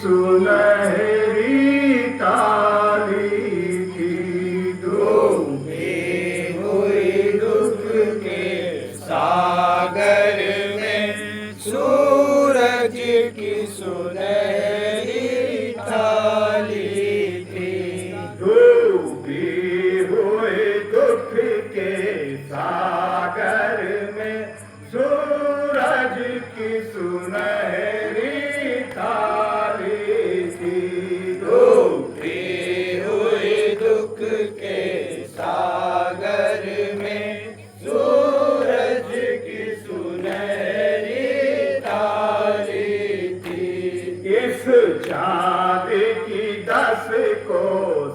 सुनहरी ताली थी। डूबी हुई दुख के सागर में सूरज की सुनहरी थाली थी। डूबी हुई दुख के सागर में सूरज की सुनहरी थाली थी। डूबी हुई दुख के सागर में सूरज की सुनहरी थाली थी। इस चाँद की 10 को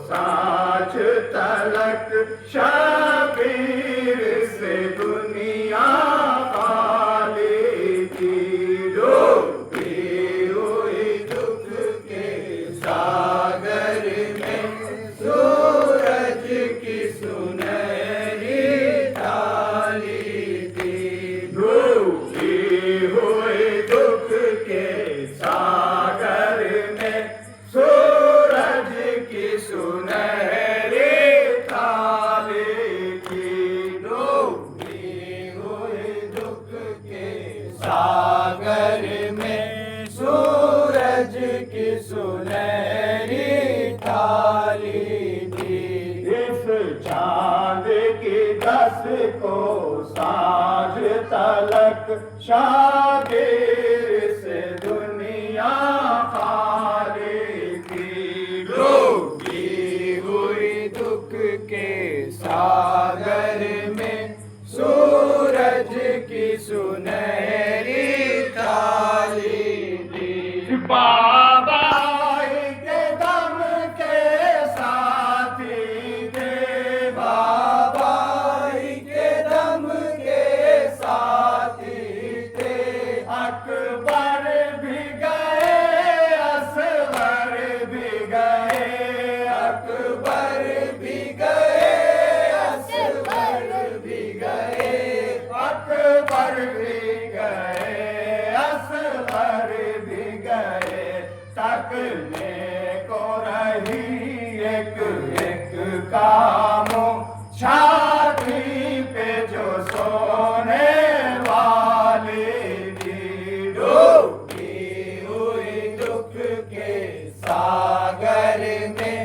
साँझ तलक शबीर से दुनिया खाली थी। डूबी हुई दुख के सागर में सूरज की सुनहरी थाली थी। डूबी हुई दुख के सागर में सूरज की सुनहरी थाली थी। डूबी हुई दुख के सागर में सूरज की सुनहरी थाली थी। इस चाँद की 10 को साँझ तलक शागिर से दुनिया खाली थी। डूबी हुई दुख के सागर में सूरज की सुनहरी थाली थी। बाबा के दम के साथी थे। बाबा के दम के साथी थे। अकबर भी गए, असगर भी गए। अकबर भी गए, असगर भी गए। अकबर भी गए, असगर भी गए। तकने को रही एक एक काम, छाती पे जो सोने वाली थी। डूबी हुई दुख के सागर में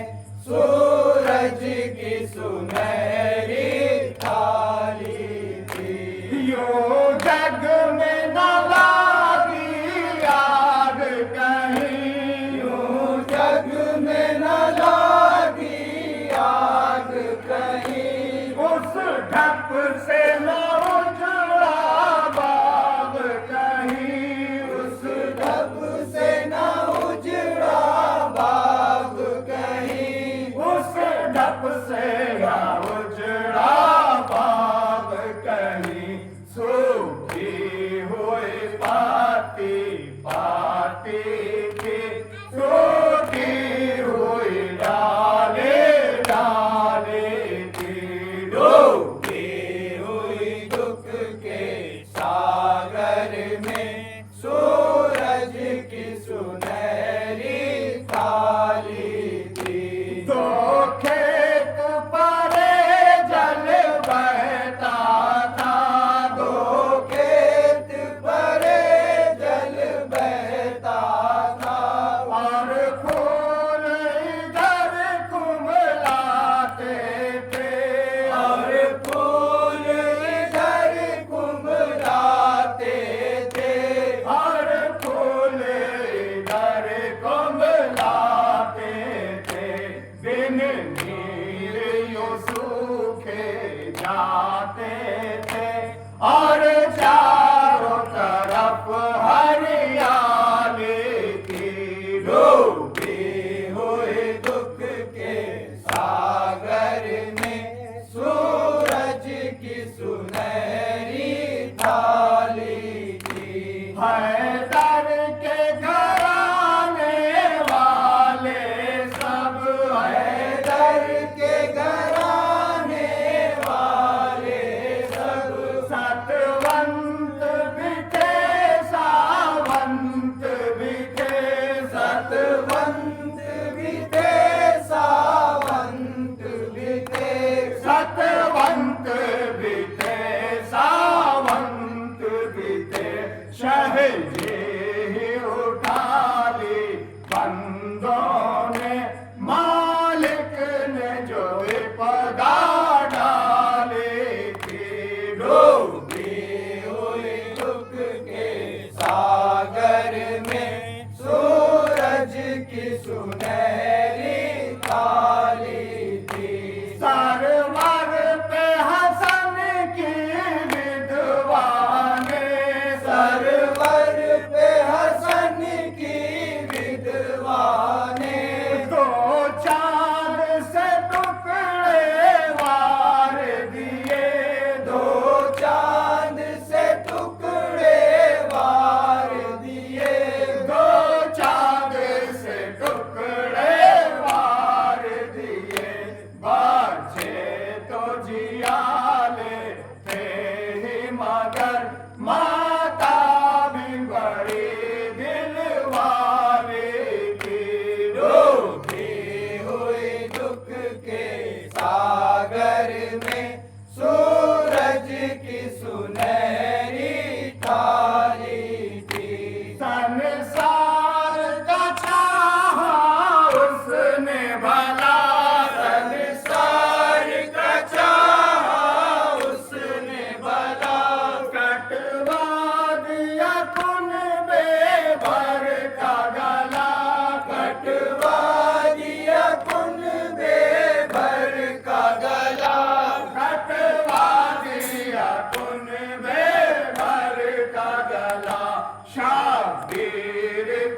सूरज की सुनहरी थाली थी। यूं जग में न लागी आग कहीं, यूं जग में न लागी आग कहीं। उस ढप से न उजड़ा बाग कहीं। उस ढप से न उजड़ा बाग कहीं। उस ढप से न उजड़ा बाग कहीं। सूखी हुई पाती पाती थी, सूखी हुई डाले डाले थी। डूबी हुई दुख के सागर में सूरज की सुनहरी थाली थी। दो खेत परे जल बहता था। दो खेत परे जल बहता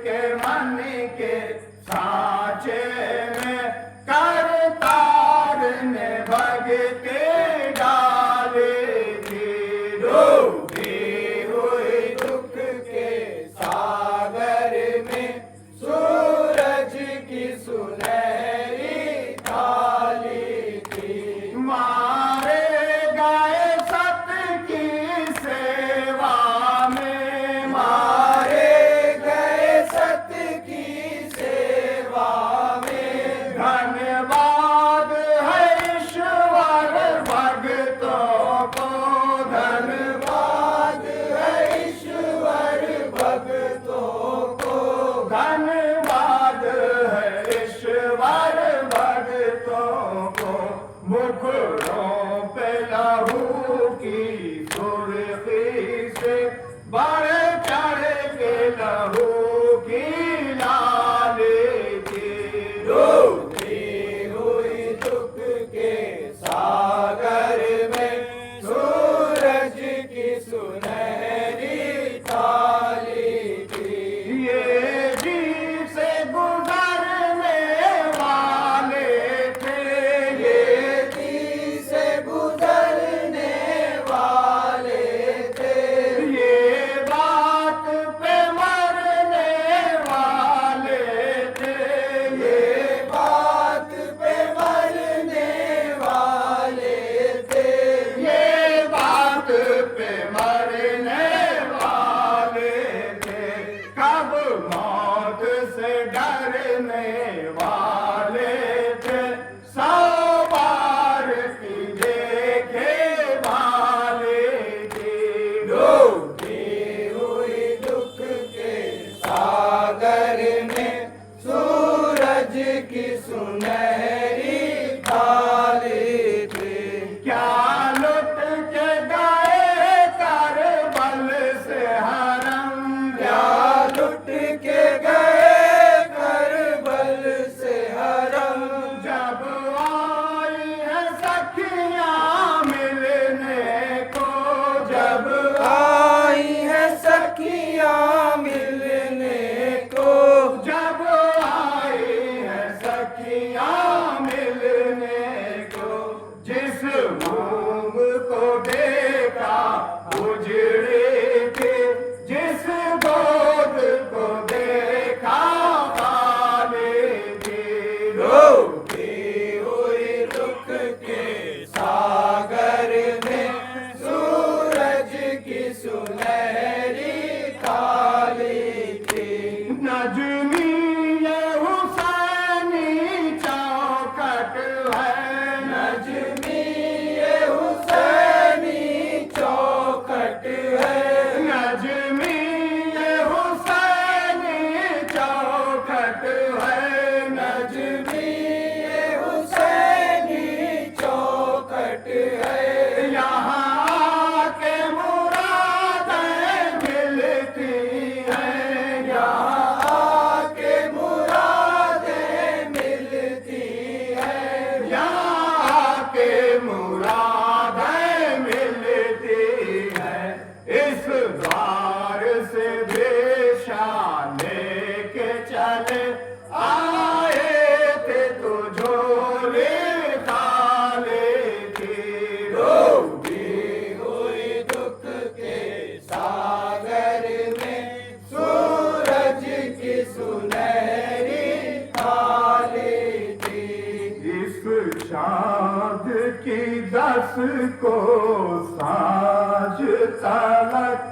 के मन के सांचे में करतार ने भगते डाले थी। डूबी हुई दुख के सागर में सूरज की सुनहरी थाली थी। मारे गए सत की सेवा में, मारे गए सत की सेवा में। धन्यवाद है ईश्वर भक्तों को, धन्यवाद है ईश्वर भक्तों को। धन्यवाद है ईश्वर भक्तों को। मुखड़ों पे लहू की सुर्खी से बढ़ चढ़ के लहू की लाली थी। डूबी हुई दुख के सागर में सूरज की सुनहरी थाली थी। ये जी से गुजरने वाले थे, ये दी से गुजरने वाले थे। ये बात पे मरने वाले थे, ये बात पे मरने वाले थे। ये बात पे मरने वाले थे। कब मौत से डरने वाले थे, 100 बार की देखे वाले थे। डूबी हुई दुख के सागर में सूरज की सुनहरी थाली थी। क्या लुट के गए करबल से हरम, क्या लुट के गए करबल से हरम। जब आई है सखियां मिलने को, जब आई है सखियां मिलने को। जब आई है सखियां मिलने को। जिस मूंग को देखा उजड़े थे, जिस गोद को देखा काले थे। डूबी हुई दुख के सागर में सूरज की सुनहरी थाली थी। नजमी ये हुसैनी चौखट है, नजमी ये हुसैनी चौखट है। नजमी ये हुसैनी चौखट है। नजमी ये हुसैनी चौखट है। यहाँ के मुरादें मिलती हैं, यहाँ के मुरादें मिलती है। यहाँ के मुरादें मिलती हैं। इस द्वार से भेषा लेके चले आए थे तो झोले खाले थे। डूबी हुई दुख के सागर में सूरज की सुनहरी थाली थी। इस चाँद की 10 को साँझ तलक